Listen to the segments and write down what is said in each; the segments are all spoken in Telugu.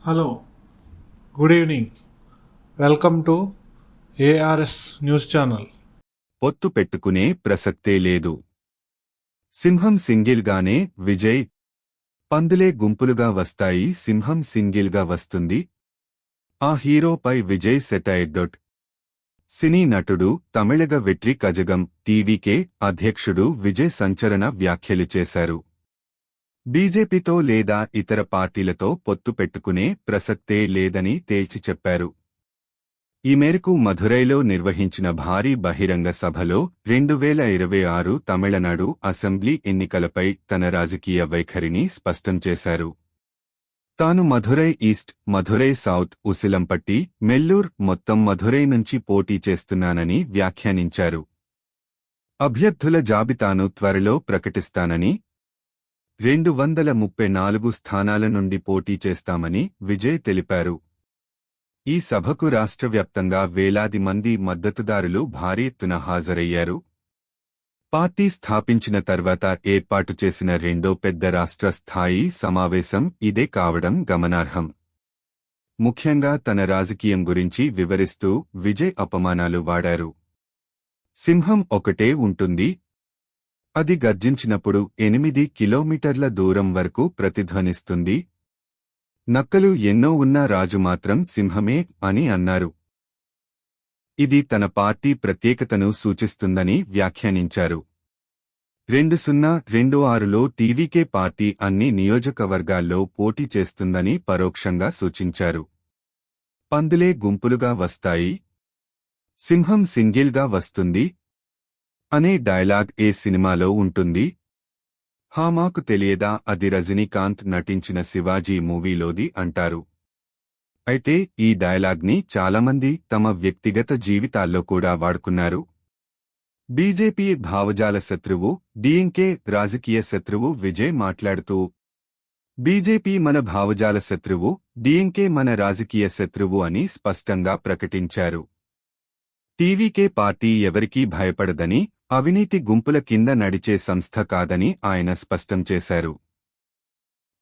Hello, good evening. Welcome to ARS news channel. పొత్తు పెట్టుకునే ప్రసక్తే లేదు. సింహం సింగిల్గానే విజయ్. పందులే గుంపులుగా వస్తాయి, సింహం సింగిల్గా వస్తుంది. ఆ హీరోపై విజయ్ సెటైర్. సినీ నటుడు, తమిళగ వెట్రి కజగం టీవీకే అధ్యక్షుడు విజయ్ సంచలన వ్యాఖ్యలు చేశారు. బీజేపీతో లేదా ఇతర పార్టీలతో పొత్తు పెట్టుకునే ప్రసక్తే లేదని తేల్చి చెప్పారు. ఈ మేరకు మధురైలో నిర్వహించిన భారీ బహిరంగ సభలో 2026 తమిళనాడు అసెంబ్లీ ఎన్నికలపై తన రాజకీయ వైఖరిని స్పష్టం చేశారు. తాను మధురై ఈస్ట్, మధురై సౌత్, ఉసిలంపట్టి, మెల్లూర్ మొత్తం మధురై నుంచి పోటీ చేస్తున్నానని వ్యాఖ్యానించారు. అభ్యర్థుల జాబితాను త్వరలో ప్రకటిస్తానని, 234 స్థానాల నుండి పోటీ చేస్తామని విజయ్ తెలిపారు. ఈ సభకు రాష్ట్రవ్యాప్తంగా వేలాది మంది మద్దతుదారులు భారీ ఎత్తున హాజరయ్యారు. పార్టీ స్థాపించిన తర్వాత ఏర్పాటు చేసిన రెండో పెద్ద రాష్ట్ర స్థాయి సమావేశం ఇదే కావడం గమనార్హం. ముఖ్యంగా తన రాజకీయం గురించి వివరిస్తూ విజయ్ అపమానాలు వాడారు. సింహం ఒకటే ఉంటుంది. అది గర్జించినప్పుడు 8 కిలోమీటర్ల దూరం వరకు ప్రతిధ్వనిస్తుంది. నక్కలు ఎన్నో ఉన్నా రాజు మాత్రం సింహమే అని అన్నారు. ఇది తన పార్టీ ప్రత్యేకతను సూచిస్తుందని వ్యాఖ్యానించారు. 2026లో టీవీకే పార్టీ అన్ని నియోజకవర్గాల్లో పోటీ చేస్తుందని పరోక్షంగా సూచించారు. పందులే గుంపులుగా వస్తాయి, సింహం సింగిల్గా వస్తుంది అనే డైలాగ్ ఏ సినిమాలో ఉంటుంది? మాకు తెలియదా, అది రజనీకాంత్ నటించిన శివాజీ మూవీలోది అంటారు. అయితే ఈ డైలాగ్ని చాలామంది తమ వ్యక్తిగత జీవితాల్లో కూడా వాడుకున్నారు. బీజేపీ భావజాల శత్రువు, డీఎంకే రాజకీయ శత్రువు విజయ్ మాట్లాడుతూ, బీజేపీ మన భావజాల శత్రువు, డీఎంకే మన రాజకీయ శత్రువు అని స్పష్టంగా ప్రకటించారు. టీవీకే పార్టీ ఎవరికీ భయపడదని, అవినీతి గుంపుల కింద నడిచే సంస్థ కాదని ఆయన స్పష్టం చేశారు.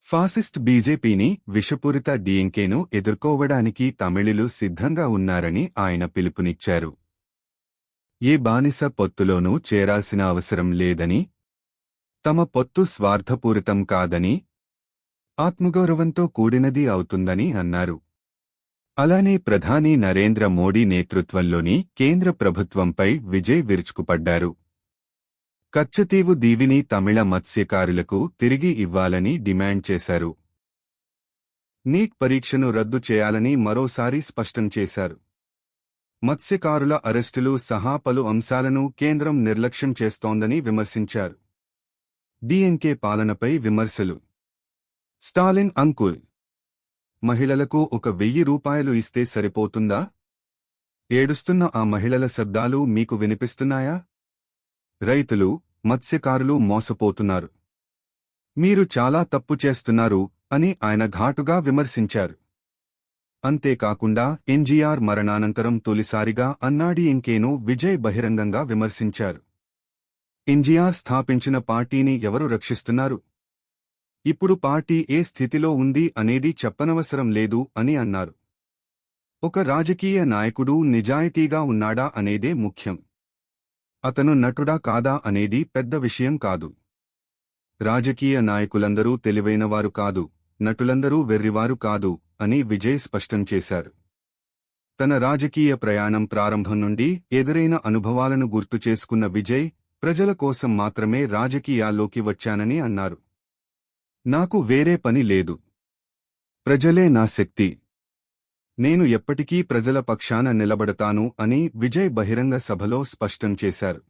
ఫాసిస్ట్ బీజేపీని, విషపూరిత డీఎంకేను ఎదుర్కోవడానికి తమిళులు సిద్ధంగా ఉన్నారని ఆయన పిలుపునిచ్చారు. ఏ బానిస పొత్తులోనూ చేరాల్సిన అవసరం లేదని, తమ పొత్తు స్వార్థపూరితం కాదని, ఆత్మగౌరవంతో కూడినది అవుతుందని అన్నారు. అలానే ప్రధాని నరేంద్ర మోడీ నేతృత్వంలోని కేంద్ర ప్రభుత్వంపై విజయ్ విరుచుకుపడ్డారు. కచ్చతీవు దీవిని తమిళ మత్స్యకారులకు తిరిగి ఇవ్వాలని డిమాండ్ చేశారు. నీట్ పరీక్షను రద్దు చేయాలని మరోసారి స్పష్టం చేశారు. మత్స్యకారుల అరెస్టులు సహా పలు అంశాలను కేంద్రం నిర్లక్ష్యం చేస్తోందని విమర్శించారు. డీఎంకే పాలనపై విమర్శలు. స్టాలిన్ అంకుల్, మహిళలకు 1,000 రూపాయలు ఇస్తే సరిపోతుందా? ఏడుస్తున్న ఆ మహిళల శబ్దాలు మీకు వినిపిస్తున్నాయా? రైతులు, మత్స్యకారులు మోసపోతున్నారు. మీరు చాలా తప్పు చేస్తున్నారు అని ఆయన ఘాటుగా విమర్శించారు. అంతేకాకుండా ఎన్జీఆర్ మరణానంతరం తొలిసారిగా అన్నాడీఎంకేను విజయ్ బహిరంగంగా విమర్శించారు. ఎన్జీఆర్ స్థాపించిన పార్టీని ఎవరు రక్షిస్తున్నారు? ఇప్పుడు పార్టీ ఏ స్థితిలో ఉంది అనేది చెప్పనవసరం లేదు అని అన్నారు. ఒక రాజకీయ నాయకుడు నిజాయితీగా ఉన్నాడా అనేదే ముఖ్యం. అతను నటుడా కాదా అనేది పెద్ద విషయం కాదు. రాజకీయ నాయకులందరూ తెలివైనవారు కాదు, నటులందరూ వెర్రివారు కాదు అని విజయ్ స్పష్టం చేశారు. తన రాజకీయ ప్రయాణం ప్రారంభం నుండి ఎదురైన అనుభవాలను గుర్తు చేసుకున్న విజయ్, ప్రజల కోసం మాత్రమే రాజకీయాల్లోకి వచ్చానని అన్నారు. నాకు వేరే పని లేదు. ప్రజలే నా శక్తి. నేను ఎప్పటికీ ప్రజల పక్షాన నిలబడతాను అని విజయ్ బహిరంగ సభలో స్పష్టం చేశారు.